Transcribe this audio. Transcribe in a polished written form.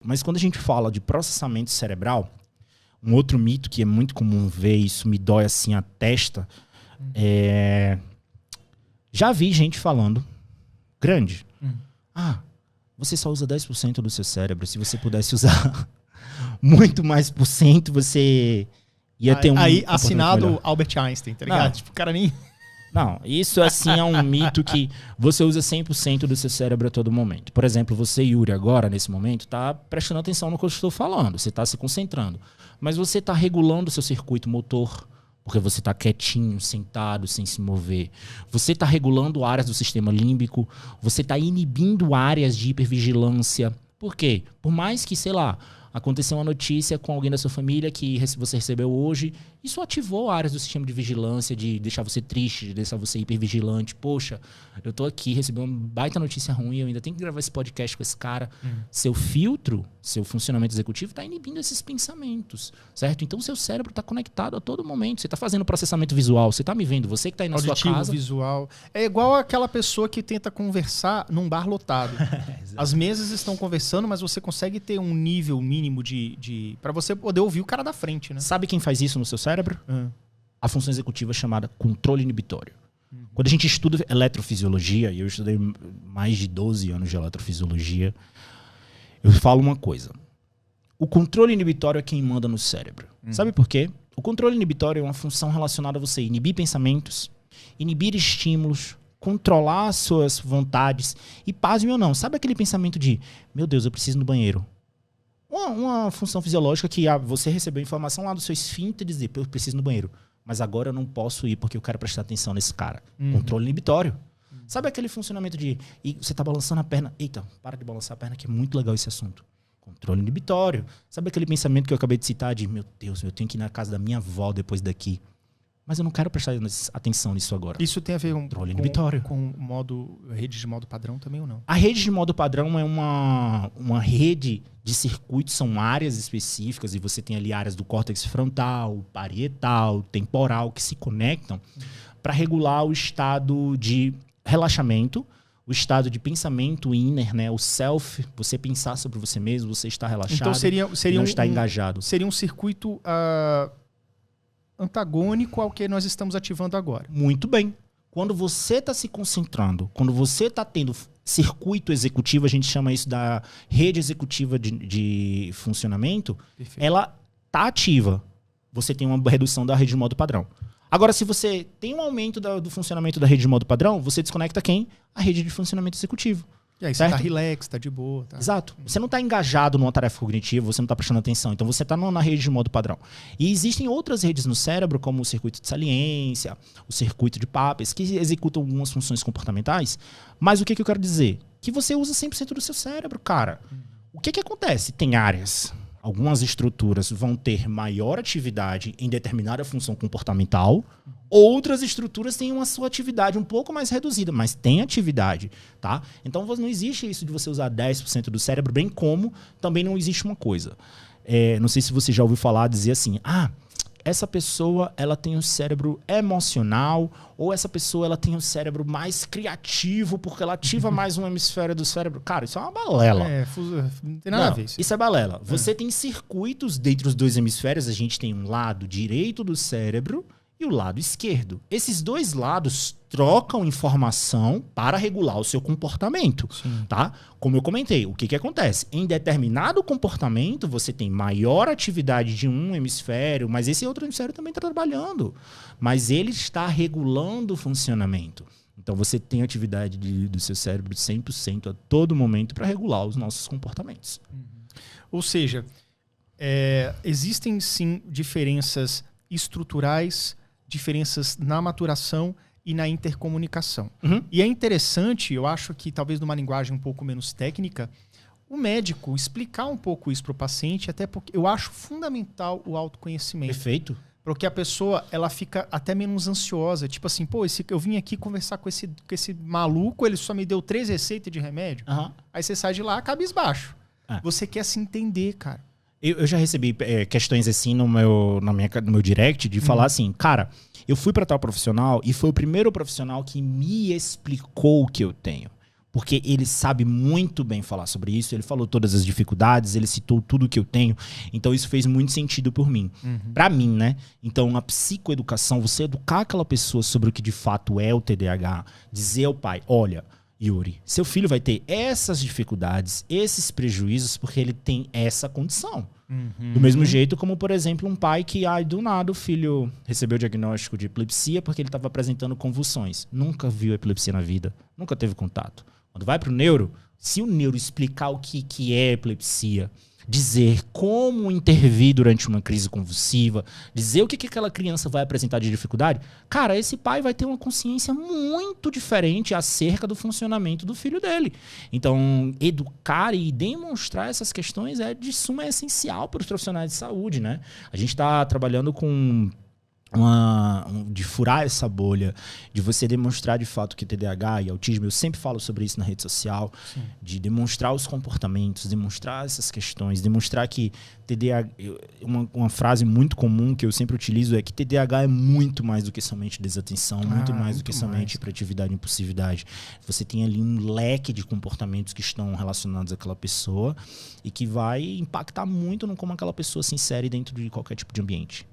Mas quando a gente fala de processamento cerebral, um outro mito que é muito comum ver, isso me dói assim a testa, já vi gente falando, grande, você só usa 10% do seu cérebro, se você pudesse usar muito mais por cento, você ia ter Aí assinado Albert Einstein, tá ligado? Não. Tipo, o cara nem... Não, isso assim é um mito que você usa 100% do seu cérebro a todo momento. Por exemplo, você, Yuri, agora, nesse momento, está prestando atenção no que eu estou falando. Você está se concentrando. Mas você está regulando o seu circuito motor, porque você está quietinho, sentado, sem se mover. Você está regulando áreas do sistema límbico. Você está inibindo áreas de hipervigilância. Por quê? Por mais que, sei lá, aconteceu uma notícia com alguém da sua família que você recebeu hoje, isso ativou áreas do sistema de vigilância, de deixar você triste, de deixar você hipervigilante. Poxa, eu tô aqui, recebi uma baita notícia ruim, eu ainda tenho que gravar esse podcast com esse cara. Seu filtro, seu funcionamento executivo tá inibindo esses pensamentos, certo? Então, seu cérebro tá conectado a todo momento. Você tá fazendo processamento visual, você tá me vendo, você que tá aí na auditivo, sua casa. visual. É igual aquela pessoa que tenta conversar num bar lotado. As mesas estão conversando, mas você consegue ter um nível mínimo de para você poder ouvir o cara da frente, né? Sabe quem faz isso no seu cérebro? A função executiva chamada controle inibitório. Quando a gente estuda eletrofisiologia, e eu estudei mais de 12 anos de eletrofisiologia, eu falo uma coisa. O controle inibitório é quem manda no cérebro. Sabe por quê? O controle inibitório é uma função relacionada a você inibir pensamentos, inibir estímulos, controlar as suas vontades. E pasme ou não, sabe aquele pensamento de, meu Deus, eu preciso ir no banheiro? Uma função fisiológica que você recebeu informação lá do seu esfíncter e dizer, eu preciso ir no banheiro. Mas agora eu não posso ir porque eu quero prestar atenção nesse cara. Controle inibitório. Sabe aquele funcionamento de você tá balançando a perna? Eita, para de balançar a perna que é muito legal esse assunto. Controle inibitório. Sabe aquele pensamento que eu acabei de citar de, meu Deus, eu tenho que ir na casa da minha avó depois daqui. Mas eu não quero prestar atenção nisso agora. Isso tem a ver controle inibitório. Com rede de modo padrão também ou não? A rede de modo padrão é uma rede de circuitos, são áreas específicas, e você tem ali áreas do córtex frontal, parietal, temporal, que se conectam para regular o estado de relaxamento, o estado de pensamento inner, né? O self, você pensar sobre você mesmo, você está relaxado, então seria não está engajado. Seria um circuito antagônico ao que nós estamos ativando agora. Muito bem. Quando você está se concentrando, quando você está tendo circuito executivo, a gente chama isso da rede executiva de funcionamento, perfeito, ela está ativa. Você tem uma redução da rede de modo padrão. Agora, se você tem um aumento do funcionamento da rede de modo padrão, você desconecta quem? A rede de funcionamento executivo. E aí certo? Você tá relax, tá de boa. Tá... Exato. Você não está engajado numa tarefa cognitiva, você não está prestando atenção. Então você está na rede de modo padrão. E existem outras redes no cérebro, como o circuito de saliência, o circuito de Papez, que executam algumas funções comportamentais. Mas o que eu quero dizer? Que você usa 100% do seu cérebro, cara. O que acontece? Tem áreas, algumas estruturas vão ter maior atividade em determinada função comportamental, outras estruturas têm uma sua atividade um pouco mais reduzida, mas tem atividade, tá? Então não existe isso de você usar 10% do cérebro, bem como também não existe uma coisa. Não sei se você já ouviu falar, dizer assim, essa pessoa ela tem um cérebro emocional, ou essa pessoa ela tem um cérebro mais criativo porque ela ativa mais um hemisfério do cérebro. Cara, isso é uma balela. Não tem nada a ver. Isso é balela. Você tem circuitos dentro dos dois hemisférios. A gente tem um lado direito do cérebro e o lado esquerdo. Esses dois lados trocam informação para regular o seu comportamento, tá? Como eu comentei, o que acontece? Em determinado comportamento, você tem maior atividade de um hemisfério, mas esse outro hemisfério também está trabalhando. Mas ele está regulando o funcionamento. Então, você tem atividade do seu cérebro de 100% a todo momento para regular os nossos comportamentos. Ou seja, existem sim diferenças estruturais, diferenças na maturação e na intercomunicação. E é interessante, eu acho que talvez numa linguagem um pouco menos técnica, o médico explicar um pouco isso para o paciente, até porque eu acho fundamental o autoconhecimento. Perfeito. Porque a pessoa ela fica até menos ansiosa. Tipo assim, eu vim aqui conversar com esse maluco, ele só me deu 3 receitas de remédio. Aí você sai de lá, cabisbaixo. Você quer se entender, cara. Eu já recebi questões assim no meu direct de falar assim, cara, eu fui para tal profissional e foi o primeiro profissional que me explicou o que eu tenho. Porque ele sabe muito bem falar sobre isso, ele falou todas as dificuldades, ele citou tudo que eu tenho, então isso fez muito sentido por mim. Pra mim, né? Então a psicoeducação, você educar aquela pessoa sobre o que de fato é o TDAH, dizer ao pai, olha, Yuri, seu filho vai ter essas dificuldades, esses prejuízos, porque ele tem essa condição. Do mesmo jeito como, por exemplo, um pai que, do nada, o filho recebeu o diagnóstico de epilepsia porque ele estava apresentando convulsões. Nunca viu epilepsia na vida, nunca teve contato. Quando vai para o neuro, se o neuro explicar o que é epilepsia, dizer como intervir durante uma crise convulsiva, dizer o que aquela criança vai apresentar de dificuldade, cara, esse pai vai ter uma consciência muito diferente acerca do funcionamento do filho dele. Então, educar e demonstrar essas questões é de suma essencial para os profissionais de saúde, né? A gente está trabalhando com de furar essa bolha, de você demonstrar de fato que TDAH e autismo, eu sempre falo sobre isso na rede social, sim, de demonstrar os comportamentos, demonstrar essas questões, demonstrar que TDAH, uma frase muito comum que eu sempre utilizo é que TDAH é muito mais do que somente desatenção, muito mais do que somente hiperatividade e impulsividade. Você tem ali um leque de comportamentos que estão relacionados àquela pessoa e que vai impactar muito no como aquela pessoa se insere dentro de qualquer tipo de ambiente.